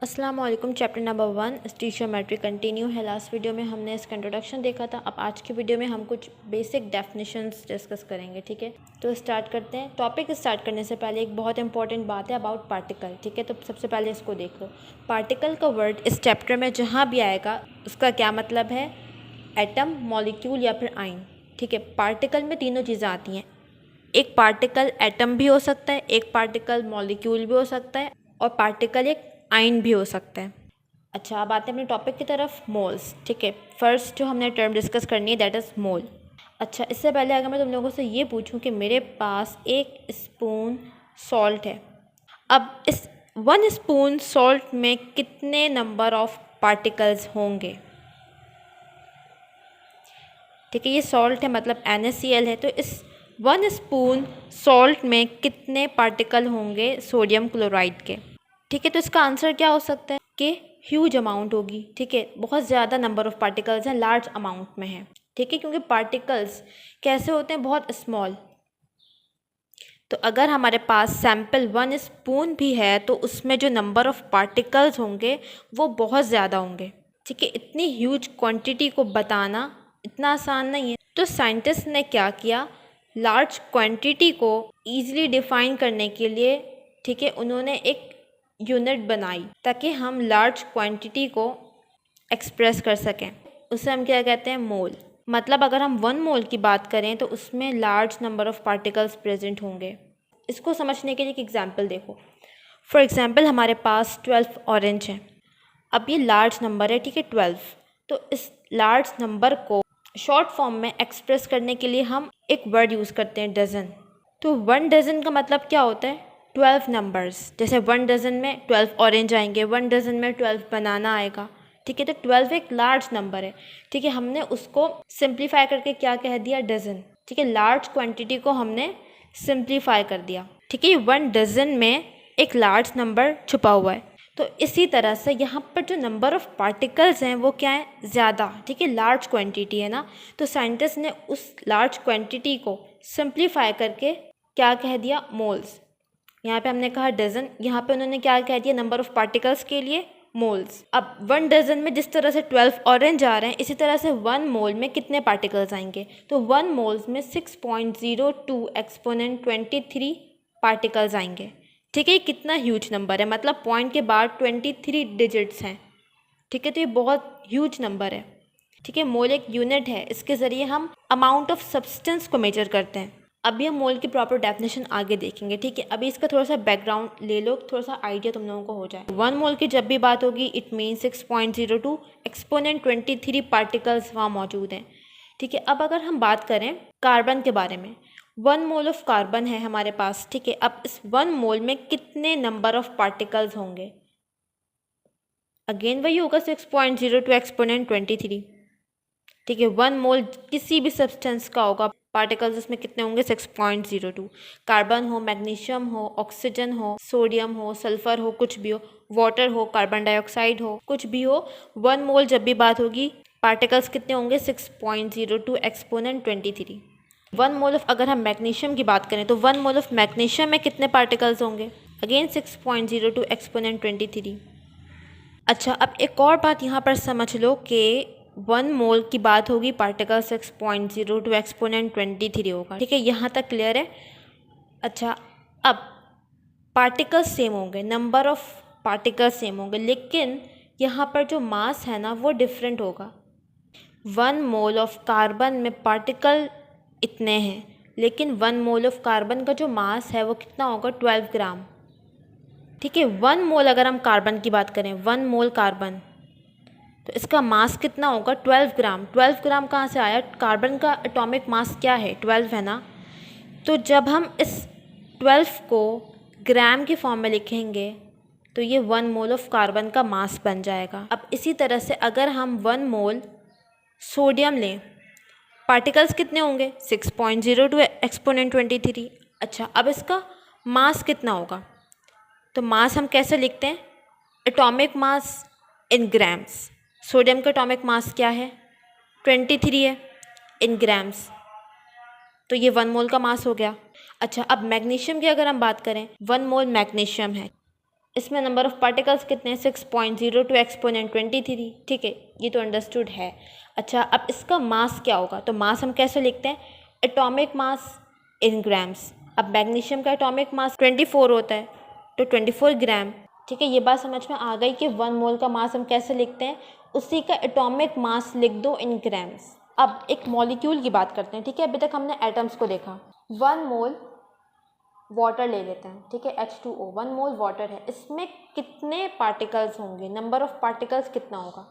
अस्सलाम वालेकुम। Chapter number 1 स्टीशियोमेट्री continue है। लास्ट वीडियो में हमने इसका इंट्रोडक्शन देखा था। अब आज की वीडियो में हम कुछ बेसिक डेफिनेशंस डिस्कस करेंगे। ठीक है, तो स्टार्ट करते हैं। टॉपिक स्टार्ट करने से पहले एक बहुत इंपॉर्टेंट बात है अबाउट पार्टिकल। ठीक है, तो सबसे पहले इसको देख लो। पार्टिकल का वर्ड इस चैप्टर में जहाँ भी आएगा उसका क्या मतलब है? एटम, मॉलिक्यूल या फिर आयन। ठीक है, पार्टिकल में तीनों चीज़ें आती हैं। एक पार्टिकल एटम भी हो सकता है, एक पार्टिकल मॉलिक्यूल भी हो सकता है और पार्टिकल एक आयन भी हो सकता है। अच्छा, अब आते हैं अपने टॉपिक की तरफ, मोल्स। ठीक है, फर्स्ट जो हमने टर्म डिस्कस करनी है दैट इज़ मोल। अच्छा, इससे पहले अगर मैं तुम लोगों से ये पूछूं कि मेरे पास एक स्पून सॉल्ट है, अब इस 1 स्पून सॉल्ट में कितने नंबर ऑफ पार्टिकल्स होंगे? ठीक है, ये सॉल्ट है मतलब NaCl है, तो इस 1 स्पून सॉल्ट में कितने पार्टिकल होंगे सोडियम क्लोराइड के? ठीक है, तो इसका आंसर क्या हो सकता है कि ह्यूज अमाउंट होगी। ठीक है, बहुत ज़्यादा नंबर ऑफ पार्टिकल्स हैं, लार्ज अमाउंट में है। ठीक है, क्योंकि पार्टिकल्स कैसे होते हैं? बहुत स्मॉल। तो अगर हमारे पास सैम्पल 1 स्पून भी है तो उसमें जो नंबर ऑफ पार्टिकल्स होंगे वो बहुत ज़्यादा होंगे। ठीक है, इतनी ह्यूज क्वांटिटी को बताना इतना आसान नहीं है। तो साइंटिस्ट ने क्या किया, लार्ज क्वांटिटी को ईजिली डिफाइन करने के लिए, ठीक है, उन्होंने एक यूनिट बनाई ताकि हम लार्ज क्वांटिटी को एक्सप्रेस कर सकें। उसे हम क्या कहते हैं? मोल। मतलब अगर हम 1 मोल की बात करें तो उसमें large number of particles present होंगे। इसको समझने के लिए एक एग्जांपल देखो। फॉर एग्जांपल हमारे पास 12 ऑरेंज हैं। अब ये लार्ज नंबर है, ठीक है, 12। तो इस लार्ज नंबर को शॉर्ट फॉर्म में एक्सप्रेस करने के लिए हम एक वर्ड यूज़ करते हैं, डजन। तो 1 डजन का मतलब क्या होता है? 12 नंबर्स। जैसे 1 डजन में 12 ऑरेंज आएंगे, 1 डजन में 12 बनाना आएगा। ठीक है, तो 12 एक लार्ज नंबर है। ठीक है, हमने उसको सिंप्लीफाई करके क्या कह दिया? डजन। ठीक है, लार्ज क्वांटिटी को हमने सिंप्लीफाई कर दिया। ठीक है, 1 डजन में एक लार्ज नंबर छुपा हुआ है। तो इसी तरह से यहाँ पर जो नंबर ऑफ पार्टिकल्स हैं वो क्या है? ज़्यादा। ठीक है, लार्ज क्वांटिटी है ना, तो साइंटिस्ट ने उस लार्ज क्वांटिटी को सिंप्लीफाई करके क्या कह दिया? मोल्स। यहाँ पे हमने कहा डजन, यहाँ पे उन्होंने क्या कह दिया? नंबर ऑफ पार्टिकल्स के लिए मोल्स। अब 1 डजन में जिस तरह से 12 ऑरेंज आ रहे हैं, इसी तरह से 1 मोल में कितने पार्टिकल्स आएंगे? तो 1 मोल्स में 6.02 एक्सपोनेंट 23 पार्टिकल्स आएंगे। ठीक है, ये कितना ह्यूज नंबर है, मतलब पॉइंट के बाद 23 डिजिट्स हैं। ठीक है, तो ये बहुत ह्यूज नंबर है। ठीक है, मोल एक यूनिट है, इसके ज़रिए हम अमाउंट ऑफ सब्सटेंस को मेजर करते हैं। अभी हम मोल की प्रॉपर डेफिनेशन आगे देखेंगे। ठीक है, अभी इसका थोड़ा सा बैकग्राउंड ले लो, थोड़ा सा आइडिया तुम लोगों को हो जाए। 1 मोल की जब भी बात होगी इट मीन 6.02 एक्सपोनेंट 23 पार्टिकल्स वहाँ मौजूद हैं। ठीक है, अब अगर हम बात करें कार्बन के बारे में, 1 मोल ऑफ कार्बन है हमारे पास। ठीक है, अब इस 1 मोल में कितने नंबर ऑफ पार्टिकल्स होंगे? अगेन वही होगा 6.02 एक्सपोनेंट 23। ठीक है, 1 मोल किसी भी सब्सटेंस का होगा, पार्टिकल्स उसमें कितने होंगे? 6.02। कार्बन हो, मैग्नीशियम हो, ऑक्सीजन हो, सोडियम हो, सल्फर हो, कुछ भी हो, वाटर हो, कार्बन डाइऑक्साइड हो, कुछ भी हो, 1 मोल जब भी बात होगी पार्टिकल्स कितने होंगे? 6.02 एक्सपोनेंट 23। 1 मोल ऑफ, अगर हम मैग्नीशियम की बात करें तो 1 मोल ऑफ मैग्नीशियम में कितने पार्टिकल्स होंगे? Again 6.02 exponent 23। अच्छा, अब एक और बात यहाँ पर समझ लो कि 1 मोल की बात होगी पार्टिकल 6.02 एक्सपोनेंट 23 होगा। ठीक है, यहाँ तक क्लियर है? अच्छा, अब पार्टिकल्स सेम होंगे, नंबर ऑफ पार्टिकल्स सेम होंगे, लेकिन यहाँ पर जो मास है ना वो डिफरेंट होगा। 1 मोल ऑफ कार्बन में पार्टिकल इतने हैं, लेकिन 1 मोल ऑफ कार्बन का जो मास है वो कितना होगा? 12 ग्राम। ठीक है, 1 मोल अगर हम कार्बन की बात करें, 1 मोल कार्बन, तो इसका मास कितना होगा? 12 ग्राम। 12 ग्राम कहाँ से आया? कार्बन का एटॉमिक मास क्या है? 12 है ना। तो जब हम इस 12 को ग्राम की फॉर्म में लिखेंगे तो ये 1 मोल ऑफ कार्बन का मास बन जाएगा। अब इसी तरह से अगर हम 1 मोल सोडियम लें, पार्टिकल्स कितने होंगे? 6.02 एक्सपोनेंट 23। अच्छा, अब इसका मास कितना होगा? तो मास हम कैसे लिखते हैं? Atomic mass in grams. Sodium का एटॉमिक मास क्या है? 23 है इन ग्राम्स, तो ये 1 मोल का मास हो गया। अच्छा, अब मैग्नीशियम की अगर हम बात करें, 1 मोल मैग्नीशियम है, इसमें नंबर ऑफ़ पार्टिकल्स कितने हैं, 6.02 एक्सपोनेंट 23। ठीक है, ये तो अंडरस्टूड है। अच्छा, अब इसका मास क्या होगा, तो मास हम कैसे लिखते हैं, एटॉमिक मास इन ग्राम्स। अब मैग्नीशियम का एटॉमिक मास 24 होता है, तो 24 ग्राम। ठीक है, ये बात समझ में आ गई कि 1 मोल का मास हम कैसे लिखते हैं, उसी का एटॉमिक मास लिख दो इन ग्राम्स। अब एक मॉलिक्यूल की बात करते हैं। ठीक है, अभी तक हमने एटम्स को देखा। 1 मोल वाटर ले लेते हैं। ठीक है, H2O 1 मोल वाटर है, इसमें कितने पार्टिकल्स होंगे, नंबर ऑफ़ पार्टिकल्स कितना होगा।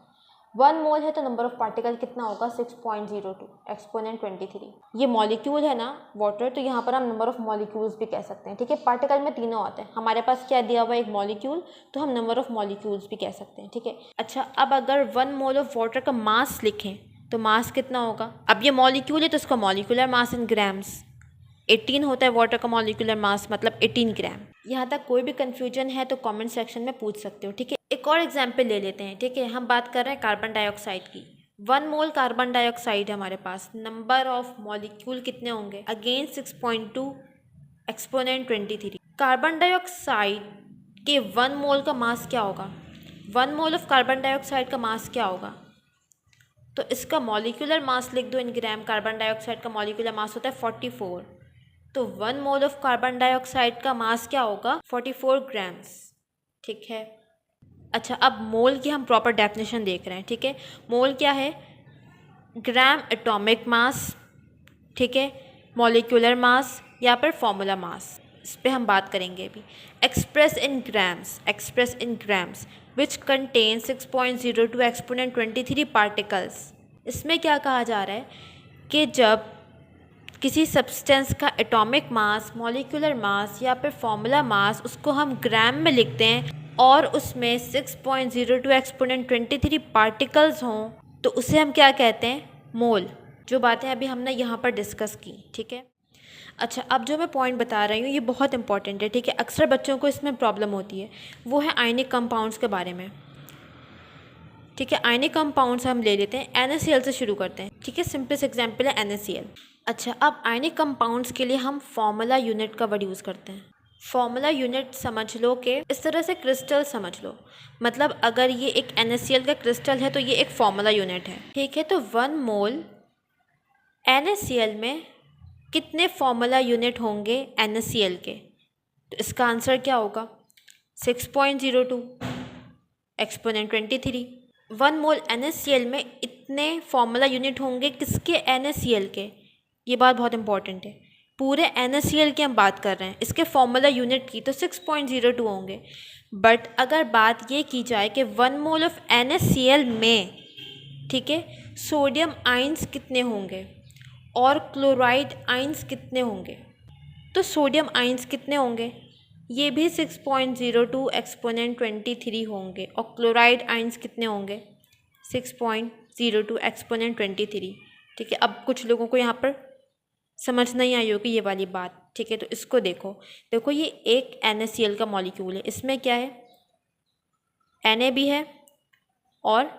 1 मोल है तो नंबर ऑफ़ पार्टिकल कितना होगा, 6.02 एक्सपोनेंट 23। ये मॉलिक्यूल है ना वाटर, तो यहाँ पर हम नंबर ऑफ़ मॉलिक्यूल्स भी कह सकते हैं। ठीक है, पार्टिकल में तीनों आते हैं, हमारे पास क्या दिया हुआ है, एक मॉलिक्यूल, तो हम नंबर ऑफ़ मॉलिक्यूल्स भी कह सकते हैं। ठीक है, अच्छा, अब अगर 1 मोल ऑफ वाटर का मास लिखें तो मास कितना होगा। अब ये मॉलिक्यूल है तो इसका मॉलिक्यूलर मास इन ग्राम्स 18 होता है वाटर का मॉलिक्यूलर मास, मतलब 18 ग्राम। यहाँ तक कोई भी कन्फ्यूजन है तो कमेंट सेक्शन में पूछ सकते हो। ठीक है, एक और एग्जांपल ले लेते हैं। ठीक है, हम बात कर रहे हैं कार्बन डाइऑक्साइड की। 1 मोल कार्बन डाइऑक्साइड हमारे पास, नंबर ऑफ मॉलिक्यूल कितने होंगे, अगेन 6.2 एक्सपोनेंट 23। कार्बन डाइऑक्साइड के 1 मोल का मास क्या होगा, 1 मोल ऑफ कार्बन डाइऑक्साइड का मास क्या होगा, तो इसका मॉलिक्यूलर मास लिख दो इन ग्राम। कार्बन डाइऑक्साइड का मॉलिक्यूलर मास होता है 44, तो 1 मोल ऑफ कार्बन डाइऑक्साइड का मास क्या होगा, 44 ग्राम्स। ठीक है, अच्छा, अब मोल की हम प्रॉपर डेफिनेशन देख रहे हैं। ठीक है, मोल क्या है, ग्राम एटॉमिक मास। ठीक है, मॉलिक्यूलर मास या फिर फॉर्मूला मास, इस पर हम बात करेंगे अभी। Express in grams, express in grams which contain 6.02 exponent 23 particles. इसमें क्या कहा जा रहा है कि जब किसी सब्सटेंस का एटॉमिक मास, मॉलिक्यूलर मास या फिर फॉर्मूला मास, उसको हम ग्राम में लिखते हैं और उसमें 6.02 एक्सपोनेंट 23 पार्टिकल्स हों, तो उसे हम क्या कहते हैं, मोल। जो बातें अभी हमने यहाँ पर डिस्कस की। ठीक है, अच्छा, अब जो मैं पॉइंट बता रही हूँ ये बहुत इंपॉर्टेंट है। ठीक है, अक्सर बच्चों को इसमें प्रॉब्लम होती है, वो है आयनिक कंपाउंड्स के बारे में। ठीक है, आयनिक कंपाउंड्स हम ले लेते हैं, NaCl से शुरू करते हैं। ठीक है, सिंपलेस्ट एग्जांपल है NaCl। अच्छा, अब आयनिक कंपाउंड्स के लिए हम फॉर्मूला यूनिट का वर्ड यूज़ करते हैं। फॉर्मूला यूनिट समझ लो कि इस तरह से क्रिस्टल समझ लो, मतलब अगर ये एक NaCl का क्रिस्टल है तो ये एक फॉर्मूला यूनिट है। ठीक है, तो 1 मोल NaCl में कितने फॉर्मूला यूनिट होंगे NaCl के, तो इसका आंसर क्या होगा, 6.02 एक्सपोनेंट 23। 1 मोल NaCl में इतने फॉर्मूला यूनिट होंगे किसके, NaCl के। ये बात बहुत इंपॉर्टेंट है, पूरे NaCl की हम बात कर रहे हैं, इसके फॉर्मूला यूनिट की तो 6.02 होंगे। बट अगर बात ये की जाए कि 1 मोल ऑफ NaCl में, ठीक है, सोडियम आइंस कितने होंगे और क्लोराइड आइंस कितने होंगे, तो सोडियम आइंस कितने होंगे, ये भी 6.02 एक्सपोनेंट 23 होंगे, और क्लोराइड आइंस कितने होंगे, 6.02 एक्सपोनेंट 23। ठीक है, अब कुछ लोगों को यहाँ पर समझ नहीं आई होगी ये वाली बात। ठीक है, तो इसको देखो, देखो ये एक NaCl का मॉलिक्यूल है, इसमें क्या है, Na भी है और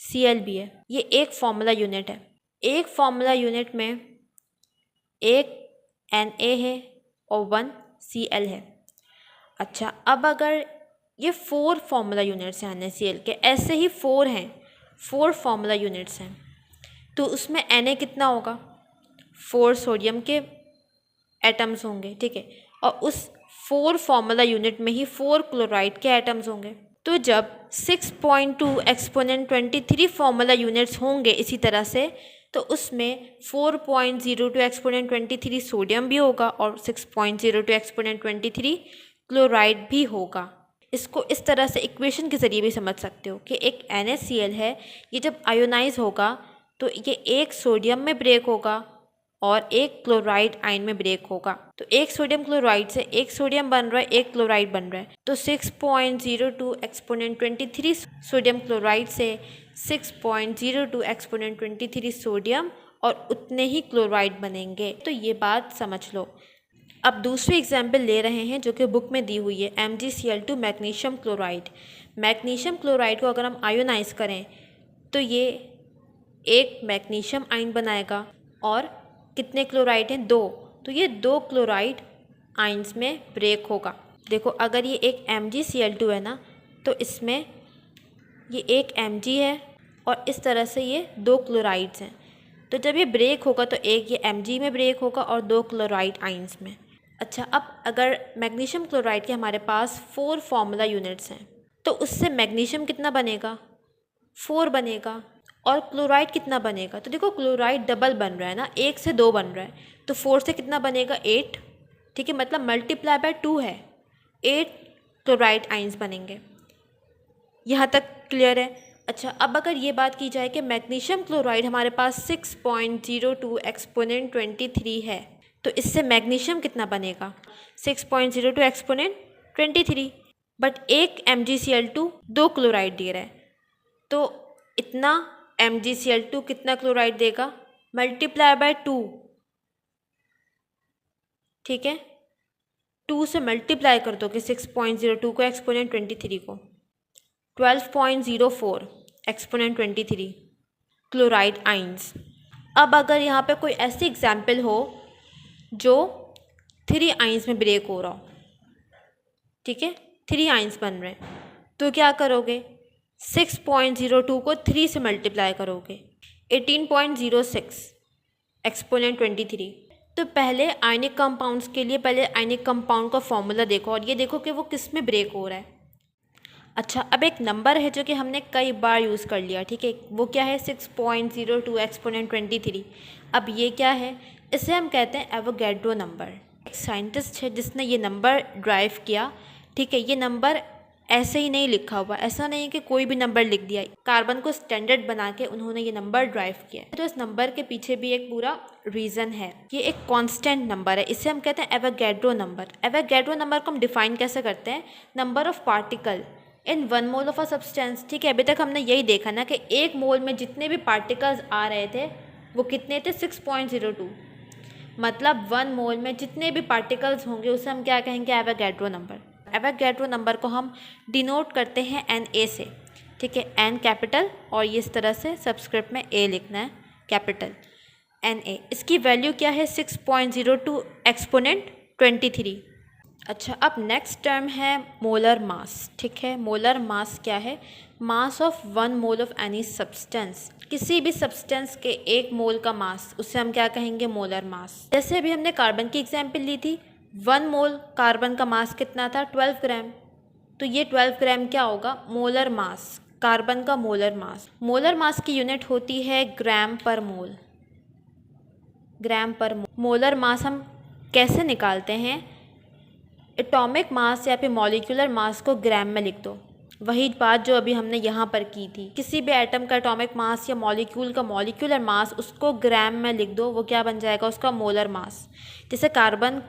Cl भी है, ये एक फॉर्मूला यूनिट है। एक फॉर्मूला यूनिट में एक Na है और 1 Cl है। अच्छा, अब अगर ये 4 फॉर्मूला यूनिट्स हैं NaCl के, ऐसे ही 4 हैं, 4 फॉर्मूला यूनिट्स हैं, तो उसमें Na कितना होगा, 4 सोडियम के एटम्स होंगे। ठीक है, और उस 4 फॉर्मूला यूनिट में ही 4 क्लोराइड के एटम्स होंगे। तो जब 6.2 एक्सपोनेंट 23 फॉर्मूला यूनिट्स होंगे इसी तरह से, तो उसमें 4.02 एक्सपोनेंट 23 सोडियम भी होगा और 6.02 एक्सपोनेंट 23 क्लोराइड भी होगा। इसको इस तरह से इक्वेशन के ज़रिए भी समझ सकते हो कि एक NaCl है, ये जब आयोनाइज होगा तो ये एक सोडियम में ब्रेक होगा और एक क्लोराइड आयन में ब्रेक होगा। तो एक सोडियम क्लोराइड से एक सोडियम बन रहा है, एक क्लोराइड बन रहा है, तो 6.02 एक्सपोनेंट 23 सोडियम क्लोराइड से 6.02 एक्सपोनेंट 23 सोडियम और उतने ही क्लोराइड बनेंगे। तो ये बात समझ लो। अब दूसरी एग्जाम्पल ले रहे हैं जो कि बुक में दी हुई है, MgCl2 magnesium chloride. Magnesium chloride को अगर हम आयोनाइज करें तो ये एक मैग्नीशियम आयन बनाएगा और कितने क्लोराइड हैं, 2, तो ये 2 क्लोराइड आइंस में ब्रेक होगा। देखो अगर ये एक MgCl2 है ना, तो इसमें ये एक Mg है और इस तरह से ये 2 क्लोराइड्स हैं। तो जब ये ब्रेक होगा तो एक ये Mg में ब्रेक होगा और 2 क्लोराइड आइंस में। अच्छा, अब अगर मैग्नीशियम क्लोराइड के हमारे पास 4 फार्मूला यूनिट्स हैं, तो उससे मैग्नीशियम कितना बनेगा? 4 बनेगा। और क्लोराइड कितना बनेगा? तो देखो क्लोराइड डबल बन रहा है ना, 1 से 2 बन रहा है, तो 4 से कितना बनेगा? 8। ठीक है, मतलब मल्टीप्लाई बाय 2 है, 8 क्लोराइड आइंस बनेंगे। यहाँ तक क्लियर है? अच्छा, अब अगर ये बात की जाए कि मैग्नीशियम क्लोराइड हमारे पास 6.02 एक्सपोनेंट 23 है, तो इससे मैग्नीशियम कितना बनेगा? 6.02 एक्सपोनेंट 23। बट एक MgCl2 2 क्लोराइड दे रहा है, तो इतना MgCl2 कितना क्लोराइड देगा? Multiply by 2। ठीक है, 2 से मल्टीप्लाई कर दो कि 6.02 को एक्सपोनेंट 23 को, 12.04 एक्सपोनेंट 23 क्लोराइड आइंस। अब अगर यहाँ पे कोई ऐसी एग्जाम्पल हो जो 3 आइंस में ब्रेक हो रहा हो, ठीक है, 3 आइंस बन रहे हैं, तो क्या करोगे? 6.02 को 3 से मल्टीप्लाई करोगे, 18.06 एक्सपोनेंट 23। तो पहले आयनिक कंपाउंड्स के लिए पहले आयनिक कंपाउंड का फॉर्मूला देखो और ये देखो कि वो किस में ब्रेक हो रहा है। अच्छा, अब एक नंबर है जो कि हमने कई बार यूज़ कर लिया, ठीक है, वो क्या है? 6.02 एक्सपोनेंट 23। अब ये क्या है? इसे हम कहते हैं एवोगैड्रो नंबर। एक साइंटिस्ट है जिसने ये नंबर ड्राइव किया, ठीक है। ये नंबर ऐसे ही नहीं लिखा हुआ, ऐसा नहीं है कि कोई भी नंबर लिख दिया, कार्बन को स्टैंडर्ड बना के उन्होंने ये नंबर ड्राइव किया है। तो इस नंबर के पीछे भी एक पूरा रीज़न है। ये एक कांस्टेंट नंबर है, इसे हम कहते हैं एवोगैड्रो नंबर। एवोगैड्रो नंबर को हम डिफाइन कैसे करते हैं? Number of particle in 1 mole of a substance. ठीक है, अभी तक हमने यही देखा ना कि 1 मोल में जितने भी पार्टिकल्स आ रहे थे वो कितने थे? 6.02। मतलब 1 मोल में जितने भी पार्टिकल्स होंगे उसे हम क्या कहेंगे? Avogadro number. एवोगैड्रो नंबर को हम डिनोट करते हैं Na से, ठीक है, N कैपिटल और ये इस तरह से सबस्क्रिप्ट में A लिखना है, कैपिटल Na। इसकी वैल्यू क्या है? 6.02 एक्सपोनेंट 23। अच्छा, अब नेक्स्ट टर्म है मोलर मास। ठीक है, मोलर मास क्या है? Mass of 1 mole of any substance. किसी भी सब्सटेंस के 1 मोल का मास, उसे हम क्या कहेंगे? Molar mass. जैसे अभी हमने कार्बन की एग्जाम्पल ली थी, 1 मोल कार्बन का मास कितना था? 12 ग्राम। तो ये 12 ग्राम क्या होगा? मोलर मास, कार्बन का मोलर मास। मोलर मास की यूनिट होती है ग्राम पर मोल। ग्राम पर मोल। मोलर मास हम कैसे निकालते हैं? एटॉमिक मास या फिर मॉलिक्यूलर मास को ग्राम में लिख दो। वही बात जो अभी हमने यहाँ पर की थी, किसी भी एटम का एटॉमिक मास या मॉलिक्यूल का मॉलिक्यूलर मास उसको ग्राम में लिख दो, वो क्या बन जाएगा? उसका मोलर मास। जैसे कार्बन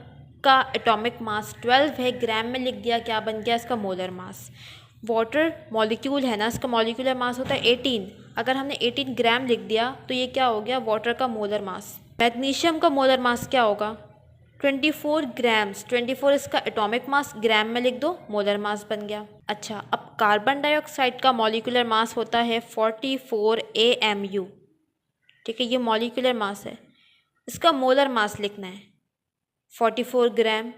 का एटॉमिक मास 12 है, ग्राम में लिख दिया, क्या बन गया? इसका मोलर मास। वाटर मॉलिक्यूल है ना, इसका मॉलिक्यूलर मास होता है 18, अगर हमने 18 ग्राम लिख दिया तो ये क्या हो गया? वाटर का मोलर मास। मैग्नीशियम का मोलर मास क्या होगा? 24 ग्राम्स। 24 इसका एटॉमिक मास, ग्राम में लिख दो, मोलर मास बन गया। अच्छा, अब कार्बन डाइऑक्साइड का मॉलिक्यूलर मास होता है 44 AMU। ठीक है, ये मॉलिक्यूलर मास है, इसका मोलर मास लिखना है 44 ग्राम।